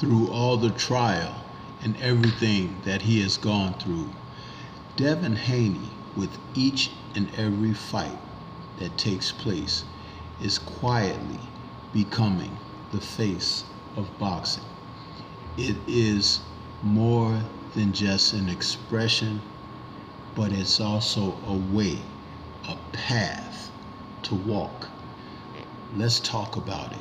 through all the trial and everything that he has gone through, Devin Haney, with each and every fight that takes place, is quietly becoming the face of boxing. It is more than just an expression, but it's also a way, a path to walk. Let's talk about it.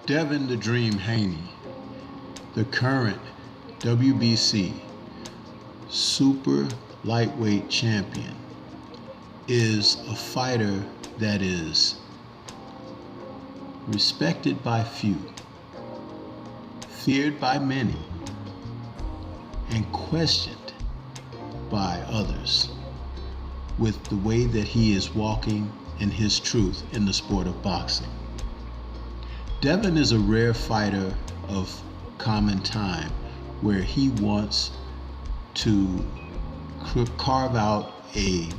Devin "The Dream" Haney, the current WBC super lightweight champion, is a fighter that is respected by few, feared by many, and questioned by others with the way that he is walking in his truth in the sport of boxing. Devin is a rare fighter of common time where he wants to carve out a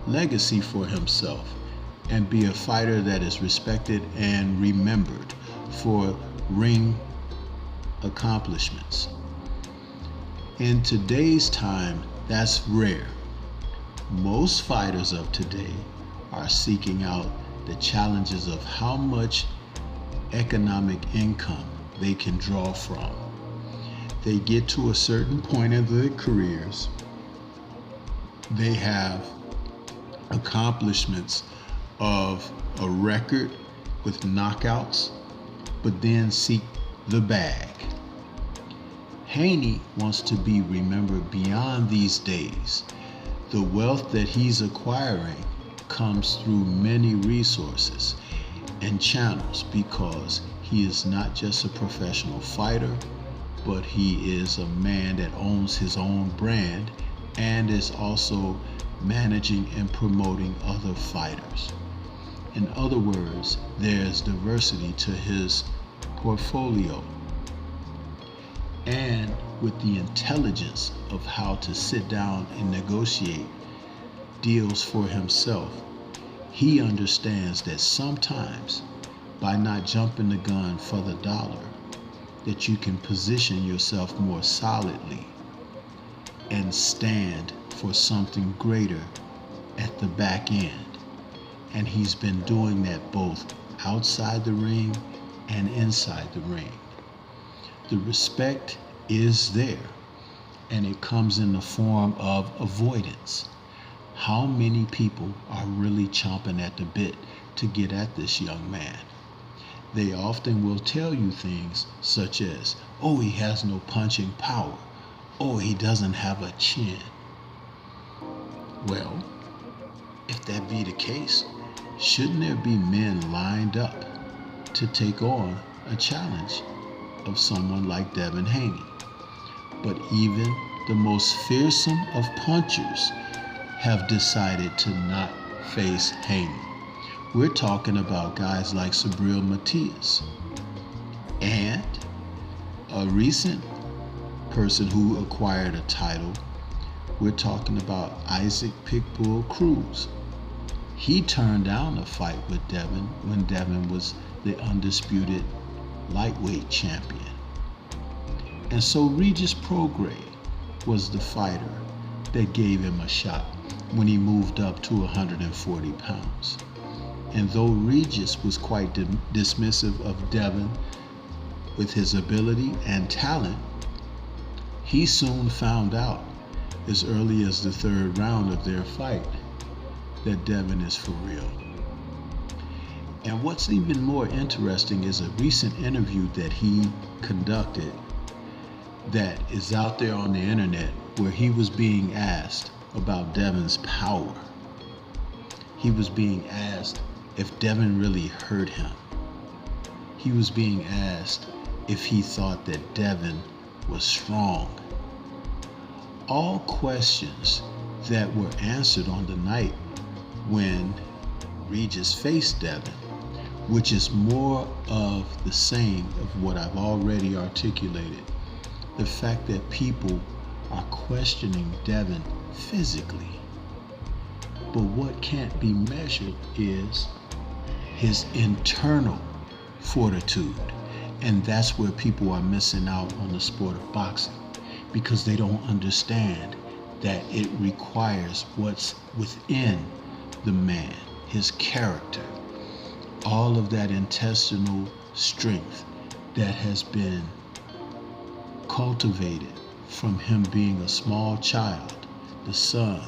legacy for himself and be a fighter that is respected and remembered for ring accomplishments. In today's time, that's rare. Most fighters of today are seeking out the challenges of how much economic income they can draw from. They get to a certain point in their careers, they have accomplishments of a record with knockouts, but then seek the bag. Haney wants to be remembered beyond these days. The wealth that he's acquiring comes through many resources and channels because he is not just a professional fighter, but he is a man that owns his own brand and is also managing and promoting other fighters. In other words, there's diversity to his portfolio. And with the intelligence of how to sit down and negotiate deals for himself, he understands that sometimes by not jumping the gun for the dollar, that you can position yourself more solidly and stand for something greater at the back end. And he's been doing that both outside the ring and inside the ring. The respect is there, and it comes in the form of avoidance. How many people are really chomping at the bit to get at this young man? They often will tell you things such as, oh, he has no punching power. Oh, he doesn't have a chin. Well, if that be the case, shouldn't there be men lined up to take on a challenge of someone like Devin Haney? But even the most fearsome of punchers have decided to not face Haney. We're talking about guys like Subriel Matias and a recent person who acquired a title. We're talking about Isaac Pitbull Cruz. He turned down a fight with Devin when Devin was the undisputed lightweight champion. And so Regis Prograis was the fighter that gave him a shot when he moved up to 140 pounds. And though Regis was quite dismissive of Devin with his ability and talent, he soon found out as early as the third round of their fight that Devin is for real. And what's even more interesting is a recent interview that he conducted that is out there on the internet where he was being asked about Devin's power. He was being asked if Devin really hurt him. he was being asked if he thought that Devin was strong. All questions that were answered on the night when Regis faced Devin, which is more of the same of what I've already articulated. The fact that people are questioning Devin physically. But what can't be measured is his internal fortitude. And that's where people are missing out on the sport of boxing, because they don't understand that it requires what's within the man, his character, all of that intestinal strength that has been cultivated from him being a small child, the son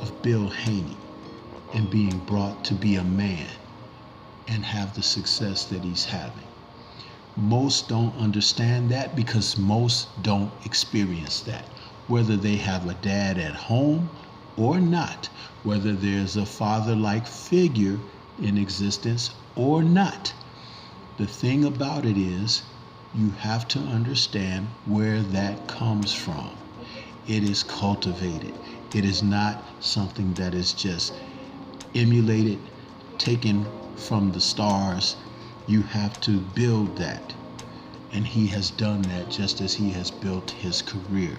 of Bill Haney, and being brought to be a man and have the success that he's having. Most don't understand that because most don't experience that. Whether they have a dad at home or not, whether there's a father-like figure in existence or not. The thing about it is, you have to understand where that comes from. It is cultivated. It is not something that is just emulated, taken from the stars. You have to build that. And he has done that just as he has built his career,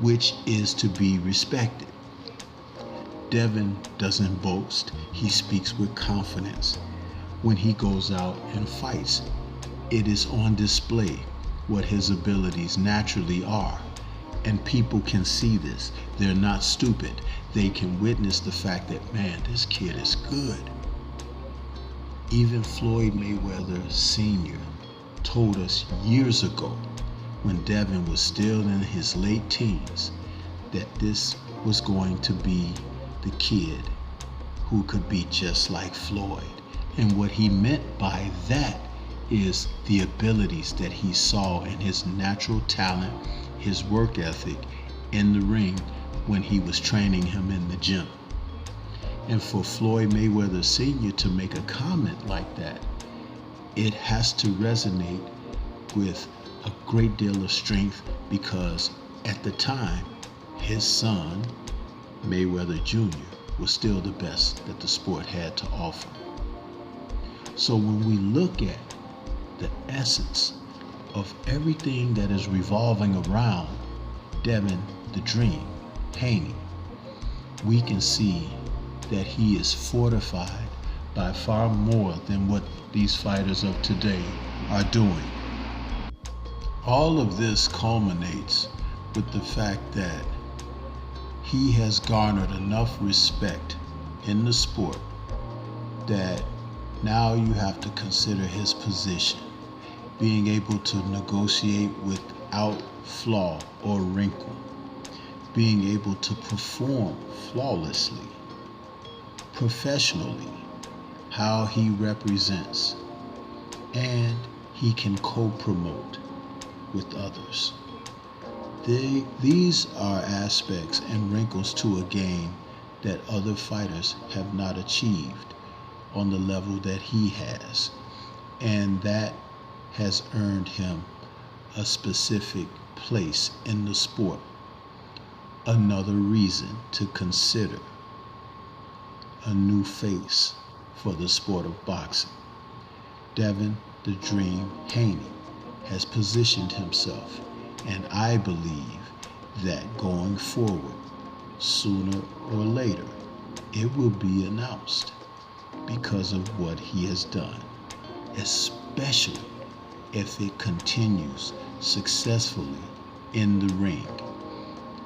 which is to be respected. Devin doesn't boast. He speaks with confidence. When he goes out and fights, it is on display what his abilities naturally are. And people can see this. They're not stupid. They can witness the fact that, man, this kid is good. Even Floyd Mayweather Sr. told us years ago, when Devin was still in his late teens, that this was going to be the kid who could be just like Floyd. And what he meant by that is the abilities that he saw in his natural talent, his work ethic in the ring when he was training him in the gym. And for Floyd Mayweather Sr. to make a comment like that, it has to resonate with a great deal of strength, because at the time, his son, Mayweather Jr., was still the best that the sport had to offer. So when we look at the essence of everything that is revolving around Devin the Dream Haney, we can see that he is fortified by far more than what these fighters of today are doing. All of this culminates with the fact that he has garnered enough respect in the sport that now you have to consider his position, being able to negotiate without flaw or wrinkle, being able to perform flawlessly, professionally, how he represents, and he can co-promote with others. These are aspects and wrinkles to a game that other fighters have not achieved on the level that he has, and that has earned him a specific place in the sport. Another reason to consider a new face for the sport of boxing. Devin the Dream Haney has positioned himself, and I believe that going forward, sooner or later, it will be announced because of what he has done, especially if it continues successfully in the ring.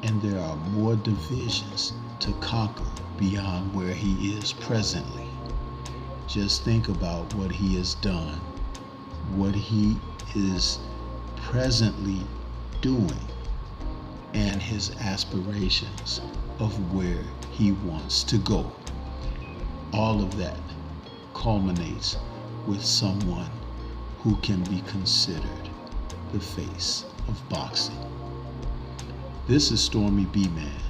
And there are more divisions to conquer beyond where he is presently. Just think about what he has done, what he is presently doing, and his aspirations of where he wants to go. All of that culminates with someone who can be considered the face of boxing. This is Stormy B-Man.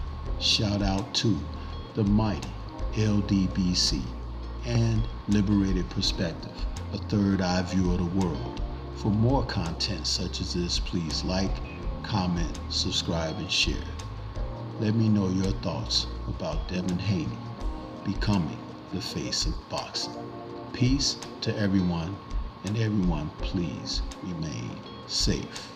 Shout out to the mighty LDBC and Liberated Perspective a third eye view of the world. For more content such as this, please like, comment, subscribe, and share. Let me know your thoughts about Devin Haney becoming the face of boxing. Peace to everyone, and everyone please remain safe.